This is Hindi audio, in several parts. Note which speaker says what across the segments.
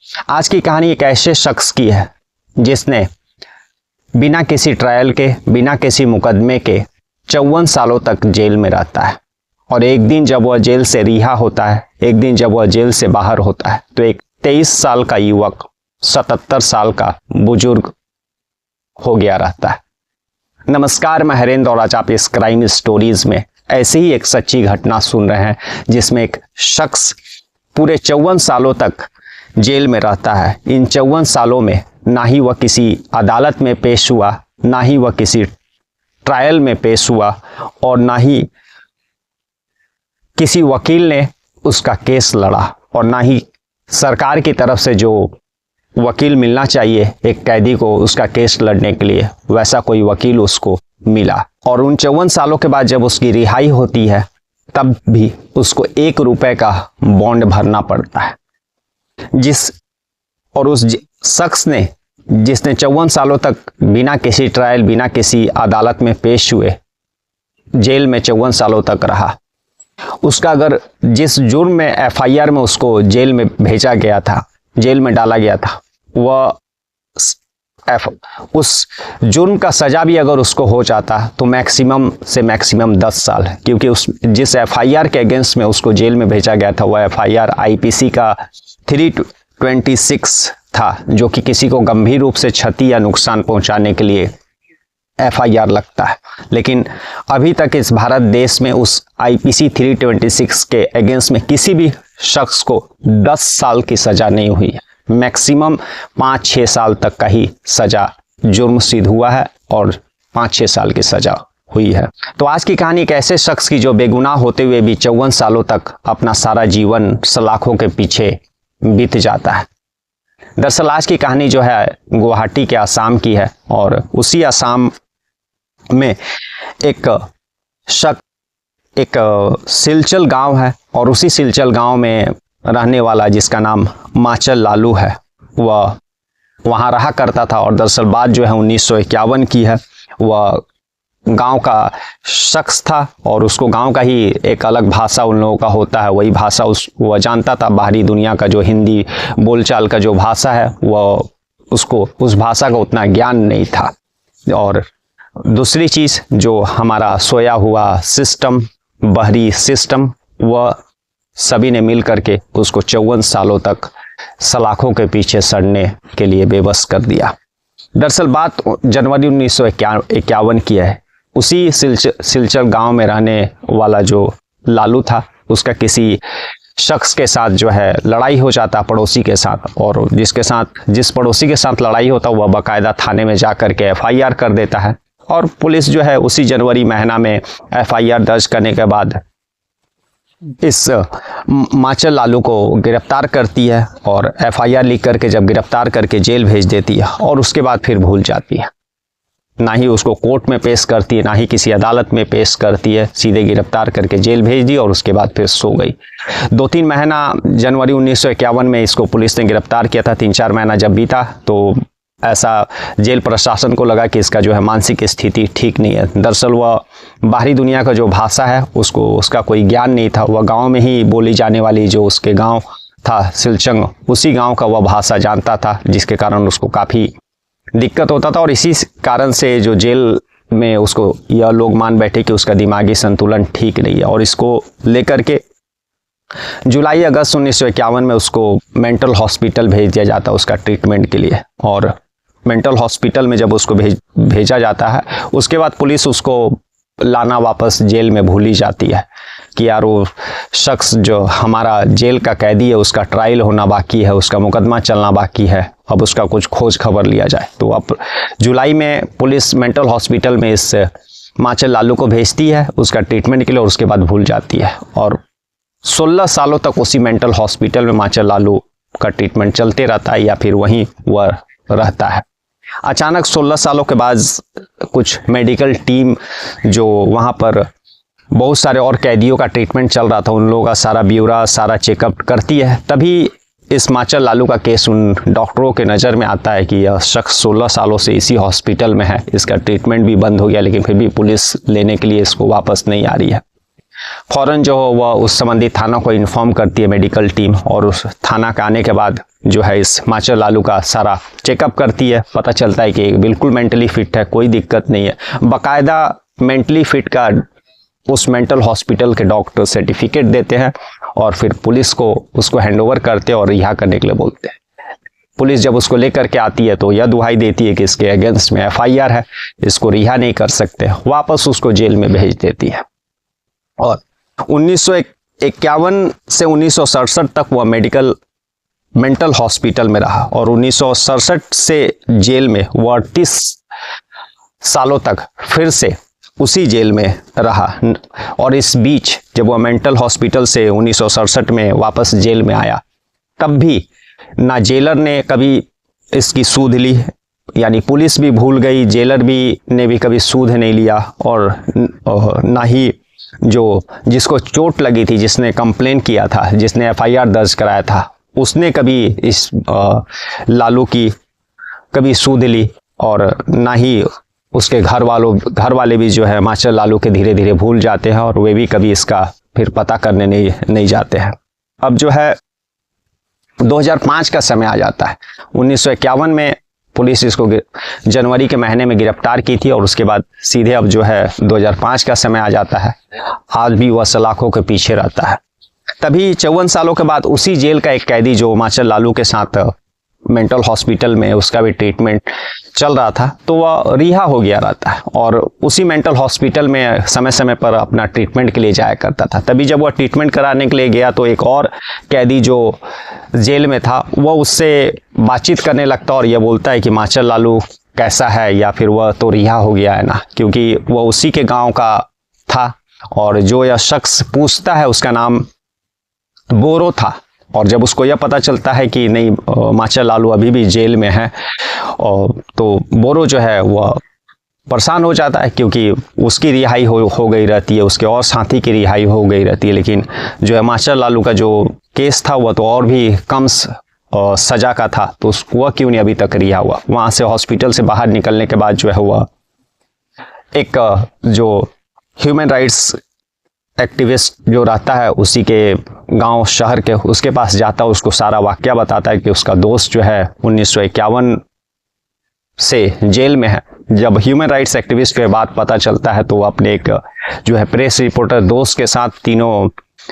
Speaker 1: आज की कहानी एक ऐसे शख्स की है जिसने बिना किसी ट्रायल के, बिना किसी मुकदमे के 54 सालों तक जेल में रहता है। और एक दिन जब वह जेल से रिहा होता है, एक दिन जब वह जेल से बाहर होता है, तो एक 23 साल का युवक 77 साल का बुजुर्ग हो गया रहता है। नमस्कार, मैं हरेंद्र और आज आप इस क्राइम स्टोरीज में ऐसी ही एक सच्ची घटना सुन रहे हैं जिसमें एक शख्स पूरे 54 सालों तक जेल में रहता है। इन 54 सालों में ना ही वह किसी अदालत में पेश हुआ, ना ही वह किसी ट्रायल में पेश हुआ और ना ही किसी वकील ने उसका केस लड़ा, और ना ही सरकार की तरफ से जो वकील मिलना चाहिए एक कैदी को उसका केस लड़ने के लिए, वैसा कोई वकील उसको मिला। और उन 54 सालों के बाद जब उसकी रिहाई होती है तब भी उसको 1 रुपए का बॉन्ड भरना पड़ता है। उस शख्स ने जिसने 54 सालों तक बिना किसी ट्रायल, बिना किसी अदालत में पेश हुए जेल में 54 सालों तक रहा, उसका अगर जिस जुर्म में एफआईआर में उसको जेल में भेजा गया था, जेल में डाला गया था, वह उस जुर्म का सजा भी अगर उसको हो जाता तो मैक्सिमम से मैक्सिमम 10 साल है, क्योंकि उस जिस एफआईआर के अगेंस्ट में उसको जेल में भेजा गया था वह एफआईआर आईपीसी का 326 था, जो कि किसी को गंभीर रूप से क्षति या नुकसान पहुंचाने के लिए एफआईआर लगता है। लेकिन अभी तक इस भारत देश में उस आईपीसी 326 के अगेंस्ट में किसी भी शख्स को 10 साल की सजा नहीं हुई है। मैक्सिमम 5-6 साल तक का ही सजा जुर्म सिद्ध हुआ है और 5-6 साल की सजा हुई है। तो आज की कहानी एक ऐसे शख्स की जो बेगुनाह होते हुए भी 54 सालों तक अपना सारा जीवन सलाखों के पीछे बीत जाता है। दरअसल आज की कहानी जो है गुवाहाटी के आसाम की है, और उसी आसाम में एक सिलचर गांव है, और उसी सिलचर गांव में रहने वाला जिसका नाम माचल लालू है, वह वहाँ रहा करता था। और दरअसल बात जो है 1951 की है। वह गांव का शख्स था और उसको गांव का ही एक अलग भाषा उन लोगों का होता है, वही भाषा वह जानता था। बाहरी दुनिया का जो हिंदी बोलचाल का जो भाषा है वह उसको उस भाषा का उतना ज्ञान नहीं था। और दूसरी चीज़ जो हमारा सोया हुआ सिस्टम, बाहरी सिस्टम, वह सभी ने मिल करके उसको 54 सालों तक सलाखों के पीछे सड़ने के लिए बेबस कर दिया। दरअसल बात जनवरी 1951 की है। उसी सिलचर गांव में रहने वाला जो लालू था, उसका किसी शख्स के साथ जो है लड़ाई हो जाता, पड़ोसी के साथ, और जिस पड़ोसी के साथ लड़ाई होता वह बाकायदा थाने में जा कर के एफआईआर कर देता है। और पुलिस जो है उसी जनवरी महीना में एफआईआर दर्ज करने के बाद इस माचल लालू को गिरफ्तार करती है और एफआईआर लिख करके जब गिरफ्तार करके जेल भेज देती है, और उसके बाद फिर भूल जाती है। ना ही उसको कोर्ट में पेश करती है, ना ही किसी अदालत में पेश करती है, सीधे गिरफ्तार करके जेल भेज दी और उसके बाद फिर सो गई। 2-3 महीना जनवरी 1951 में इसको पुलिस ने गिरफ्तार किया था। 3-4 महीना जब बीता तो ऐसा जेल प्रशासन को लगा कि इसका जो है मानसिक स्थिति ठीक नहीं है। दरअसल वह बाहरी दुनिया का जो भाषा है उसका कोई ज्ञान नहीं था। वह गांव में ही बोली जाने वाली जो उसके गांव था सिलचंग, उसी गांव का वह भाषा जानता था, जिसके कारण उसको काफ़ी दिक्कत होता था। और इसी कारण से जो जेल में उसको यह लोग मान बैठे कि उसका दिमागी संतुलन ठीक नहीं है, और इसको लेकर के जुलाई अगस्त 1951 में उसको मेंटल हॉस्पिटल भेज दिया जाता है उसका ट्रीटमेंट के लिए। और मेंटल हॉस्पिटल में जब उसको भेजा जाता है, उसके बाद पुलिस उसको लाना वापस जेल में भूल ही जाती है कि यार वो शख्स जो हमारा जेल का कैदी है उसका ट्रायल होना बाकी है, उसका मुकदमा चलना बाकी है, अब उसका कुछ खोज खबर लिया जाए। तो अब जुलाई में पुलिस मेंटल हॉस्पिटल में इस माचल लालू को भेजती है उसका ट्रीटमेंट के लिए, और उसके बाद भूल जाती है। और 16 सालों तक उसी मेंटल हॉस्पिटल में माचल लालू का ट्रीटमेंट चलते रहता है, या फिर वहीं वह रहता है। अचानक 16 सालों के बाद कुछ मेडिकल टीम जो वहाँ पर बहुत सारे और कैदियों का ट्रीटमेंट चल रहा था, उन लोगों का सारा ब्यौरा, सारा चेकअप करती है। तभी इस माचल लालू का केस उन डॉक्टरों के नज़र में आता है कि यह शख्स 16 सालों से इसी हॉस्पिटल में है, इसका ट्रीटमेंट भी बंद हो गया, लेकिन फिर भी पुलिस लेने के लिए इसको वापस नहीं आ रही है। फ़ौरन जो वह उस संबंधित थाना को इन्फॉर्म करती है मेडिकल टीम, और उस थाना का आने के बाद जो है इस माचल लालू का सारा चेकअप करती है। पता चलता है कि बिल्कुल मेंटली फिट है, कोई दिक्कत नहीं है। बाकायदा मेंटली फिट का उस मेंटल हॉस्पिटल के डॉक्टर सर्टिफिकेट देते हैं और फिर पुलिस को उसको हैंडओवर करते हैं और रिहा करने के लिए बोलते हैं। पुलिस जब उसको लेकर के आती है तो यह दुहाई देती है कि इसके अगेंस्ट में FIR है, इसको रिहा नहीं कर सकते, वापस उसको जेल में भेज देती है। और 1951 से 1967 तक वह मेंटल हॉस्पिटल में रहा और 1967 से जेल में वह 38 सालों तक फिर से उसी जेल में रहा। और इस बीच जब वह मेंटल हॉस्पिटल से 1967 में वापस जेल में आया, तब भी ना जेलर ने कभी इसकी सूध ली, यानी पुलिस भी भूल गई, जेलर ने भी कभी सूध नहीं लिया, और ना ही जिसको चोट लगी थी, जिसने कंप्लेन किया था, जिसने FIR दर्ज कराया था, उसने कभी इस लालू की कभी सूध ली, और ना ही उसके घर वाले भी जो है माचल लालू के धीरे धीरे भूल जाते हैं और वे भी कभी इसका फिर पता करने नहीं जाते हैं। अब जो है 2005 का समय आ जाता है। 1951 में पुलिस इसको जनवरी के महीने में गिरफ्तार की थी और उसके बाद सीधे अब जो है 2005 का समय आ जाता है। आज भी वह सलाखों के पीछे रहता है। तभी 54 सालों के बाद उसी जेल का एक कैदी जो माचल लालू के साथ मेंटल हॉस्पिटल में उसका भी ट्रीटमेंट चल रहा था, तो वह रिहा हो गया रहता है और उसी मेंटल हॉस्पिटल में समय समय पर अपना ट्रीटमेंट के लिए जाया करता था। तभी जब वह ट्रीटमेंट कराने के लिए गया तो एक और कैदी जो जेल में था वह उससे बातचीत करने लगता और यह बोलता है कि माचल लालू कैसा है, या फिर वह तो रिहा हो गया है ना, क्योंकि वह उसी के गाँव का था। और जो यह शख्स पूछता है उसका नाम बोरो था। और जब उसको यह पता चलता है कि नहीं माचल लालू अभी भी जेल में है, तो बोरो जो है वह परेशान हो जाता है, क्योंकि उसकी रिहाई हो गई रहती है, उसके और साथी की रिहाई हो गई रहती है, लेकिन जो है माचल लालू का जो केस था वह तो और भी कम सजा का था, तो वह क्यों नहीं अभी तक रिहा हुआ। वहाँ से हॉस्पिटल से बाहर निकलने के बाद जो है वह एक जो ह्यूमन राइट्स एक्टिविस्ट जो रहता है उसी के गांव शहर के, उसके पास जाता है, उसको सारा वाकया बताता है कि उसका दोस्त जो है 1951 से जेल में है। जब ह्यूमन राइट्स एक्टिविस्ट के बात पता चलता है तो वो अपने एक जो है प्रेस रिपोर्टर दोस्त के साथ तीनों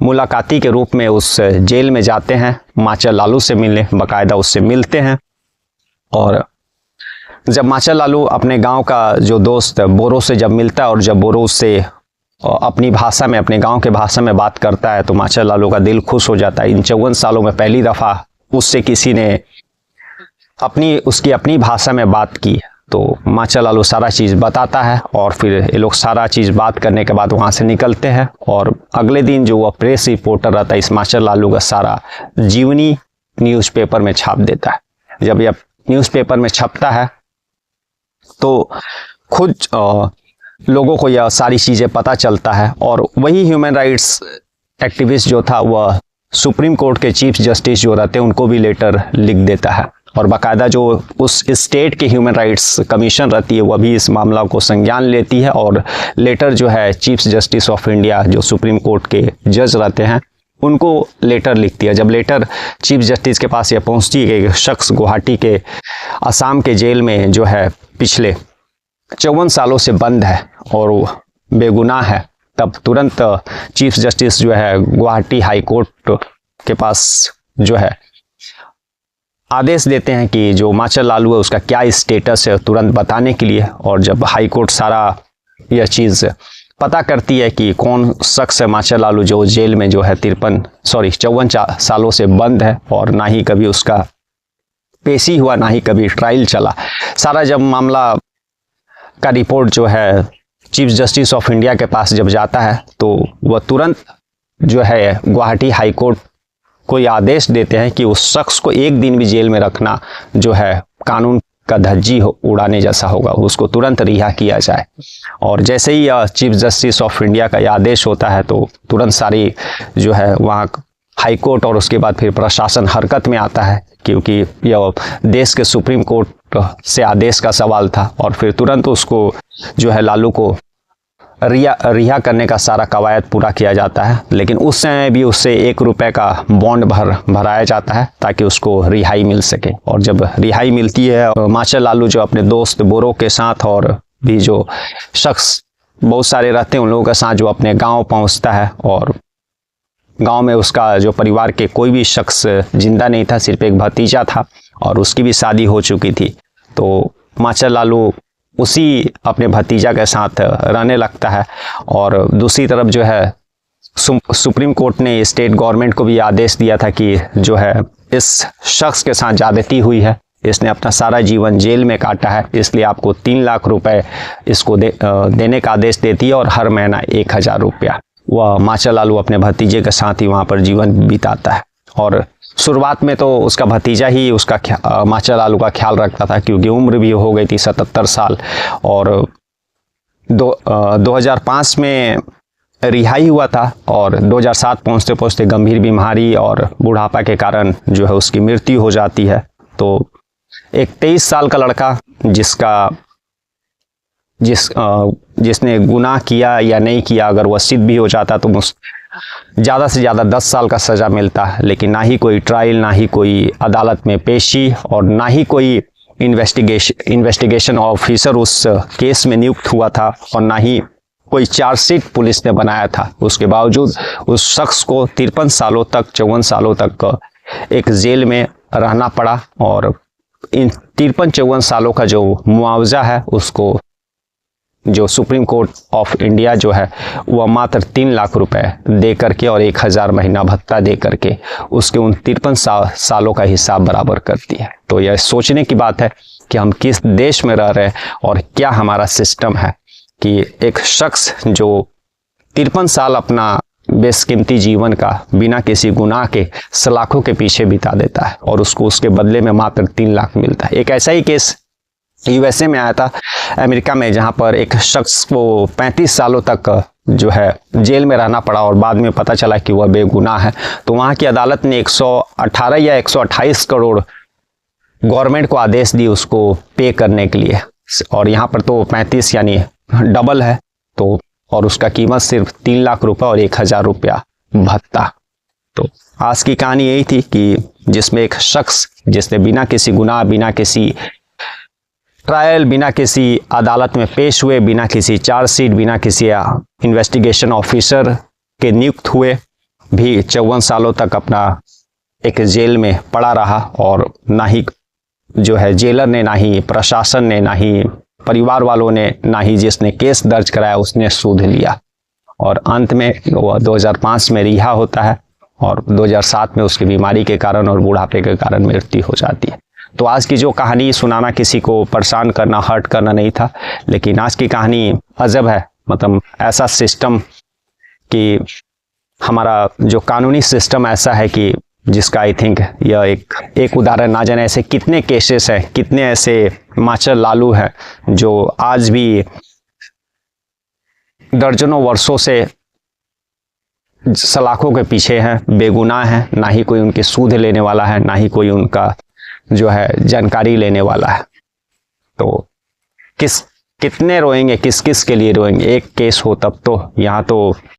Speaker 1: मुलाकाती के रूप में उस जेल में जाते हैं माचल लालू से मिलने, बाकायदा उससे मिलते हैं। और जब माचल लालू अपने गांव का जो दोस्त बोरो से जब मिलता है और जब बोरो उससे अपनी भाषा में, अपने गांव के भाषा में बात करता है तो माचल लालू का दिल खुश हो जाता है। इन 54 सालों में पहली दफ़ा उससे किसी ने उसकी अपनी भाषा में बात की, तो माचल लालू सारा चीज़ बताता है और फिर ये लोग सारा चीज़ बात करने के बाद वहाँ से निकलते हैं। और अगले दिन जो वह प्रेस रिपोर्टर रहता है इस माचल लालू का सारा जीवनी न्यूज़पेपर में छाप देता है। जब यह न्यूज़पेपर में छपता है तो खुद लोगों को यह सारी चीज़ें पता चलता है और वही ह्यूमन राइट्स एक्टिविस्ट जो था वह सुप्रीम कोर्ट के चीफ जस्टिस जो रहते हैं उनको भी लेटर लिख देता है। और बाकायदा जो उस स्टेट के ह्यूमन राइट्स कमीशन रहती है वह भी इस मामला को संज्ञान लेती है और लेटर जो है चीफ जस्टिस ऑफ इंडिया जो सुप्रीम कोर्ट के जज रहते हैं उनको लेटर लिखती है। जब लेटर चीफ जस्टिस के पास यह पहुंचती है कि शख्स गुवाहाटी के असम के जेल में जो है पिछले 54 सालों से बंद है और वो बेगुनाह है, तब तुरंत चीफ जस्टिस जो है गुवाहाटी हाई कोर्ट के पास जो है आदेश देते हैं कि जो माचल लालू है उसका क्या स्टेटस है तुरंत बताने के लिए। और जब हाई कोर्ट सारा यह चीज़ पता करती है कि कौन शख्स है माचल लालू जो जेल में जो है 54 सालों से बंद है और ना ही कभी उसका पेशी हुआ, ना ही कभी ट्रायल चला, सारा जब मामला का रिपोर्ट जो है चीफ जस्टिस ऑफ इंडिया के पास जब जाता है तो वह तुरंत जो है गुवाहाटी हाई कोर्ट को यह आदेश देते हैं कि उस शख्स को एक दिन भी जेल में रखना जो है कानून का धज्जी उड़ाने जैसा होगा, उसको तुरंत रिहा किया जाए। और जैसे ही यह चीफ जस्टिस ऑफ इंडिया का यह आदेश होता है तो तुरंत सारी जो है वहाँ हाई कोर्ट और उसके बाद फिर प्रशासन हरकत में आता है, क्योंकि यह देश के सुप्रीम कोर्ट से आदेश का सवाल था। और फिर तुरंत उसको जो है लालू को रिहा करने का सारा कवायद पूरा किया जाता है, लेकिन उस समय भी उससे 1 रुपये का बॉन्ड भराया जाता है ताकि उसको रिहाई मिल सके। और जब रिहाई मिलती है, माचल लालू जो अपने दोस्त बोरो के साथ और भी जो शख्स बहुत सारे रहते हैं उन लोगों के साथ जो अपने गांव पहुंचता है, और गांव में उसका जो परिवार के कोई भी शख्स जिंदा नहीं था, सिर्फ एक भतीजा था और उसकी भी शादी हो चुकी थी। तो माचल लालू उसी अपने भतीजा के साथ रहने लगता है। और दूसरी तरफ जो है सुप्रीम कोर्ट ने स्टेट गवर्नमेंट को भी आदेश दिया था कि जो है इस शख्स के साथ ज्यादती हुई है, इसने अपना सारा जीवन जेल में काटा है, इसलिए आपको 3 लाख रुपए इसको देने का आदेश देती है और हर महीना 1000 रुपया। वह माचल लालू अपने भतीजे के साथ ही वहाँ पर जीवन बिताता है। और शुरुआत में तो उसका भतीजा ही उसका माचल लालू का ख्याल रखता था, क्योंकि उम्र भी हो गई थी 77 साल। और 2005 में रिहाई हुआ था और 2007 पहुँचते पहुँचते गंभीर बीमारी और बुढ़ापा के कारण जो है उसकी मृत्यु हो जाती है। तो एक 23 साल का लड़का जिसने गुनाह किया या नहीं किया, अगर वह सिद्ध भी हो जाता तो ज़्यादा से ज़्यादा 10 साल का सज़ा मिलता है, लेकिन ना ही कोई ट्रायल, ना ही कोई अदालत में पेशी और ना ही कोई इन्वेस्टिगेशन ऑफिसर उस केस में नियुक्त हुआ था और ना ही कोई चार्जशीट पुलिस ने बनाया था। उसके बावजूद उस शख्स को 53 सालों तक 54 सालों तक एक जेल में रहना पड़ा। और इन 53-54 सालों का जो मुआवजा है उसको जो सुप्रीम कोर्ट ऑफ इंडिया जो है वह मात्र 3 लाख रुपए दे करके और 1000 महीना भत्ता दे करके उसके उन 53 सालों का हिसाब बराबर करती है। तो यह सोचने की बात है कि हम किस देश में रह रहे हैं और क्या हमारा सिस्टम है कि एक शख्स जो 53 साल अपना बेशकीमती जीवन का बिना किसी गुनाह के सलाखों के पीछे बिता देता है और उसको उसके बदले में मात्र 3 लाख मिलता है। एक ऐसा ही केस यूएसए में आया था, अमेरिका में, जहां पर एक शख्स को 35 सालों तक जो है जेल में रहना पड़ा और बाद में पता चला कि वह बेगुनाह है। तो वहां की अदालत ने 118 या 128 करोड़ गवर्नमेंट को आदेश दी उसको पे करने के लिए, और यहाँ पर तो 35 यानी डबल है। तो और उसका कीमत सिर्फ 3 लाख रुपए और 1000 रुपया भत्ता। तो आज की कहानी यही थी कि जिसमें एक शख्स जिसने बिना किसी गुनाह, बिना किसी ट्रायल, बिना किसी अदालत में पेश हुए, बिना किसी चार्जशीट, बिना किसी इन्वेस्टिगेशन ऑफिसर के नियुक्त हुए भी 54 सालों तक अपना एक जेल में पड़ा रहा, और ना ही जो है जेलर ने, ना ही प्रशासन ने, ना ही परिवार वालों ने, ना ही जिसने केस दर्ज कराया उसने सूद लिया। और अंत में वह 2005 में रिहा होता है और 2007 में उसकी बीमारी के कारण और बुढ़ापे के कारण मृत्यु हो जाती है। तो आज की जो कहानी सुनाना किसी को परेशान करना, हर्ट करना नहीं था, लेकिन आज की कहानी अजब है। मतलब ऐसा सिस्टम कि हमारा जो कानूनी सिस्टम ऐसा है कि जिसका आई थिंक यह एक उदाहरण, ना जाने ऐसे कितने केसेस हैं, कितने ऐसे माचल लालू हैं जो आज भी दर्जनों वर्षों से सलाखों के पीछे हैं, बेगुनाह हैं, ना ही कोई उनके सूद लेने वाला है, ना ही कोई उनका जो है जानकारी लेने वाला है। तो कितने रोएंगे, किस किस के लिए रोएंगे। एक केस हो तब तो, यहाँ तो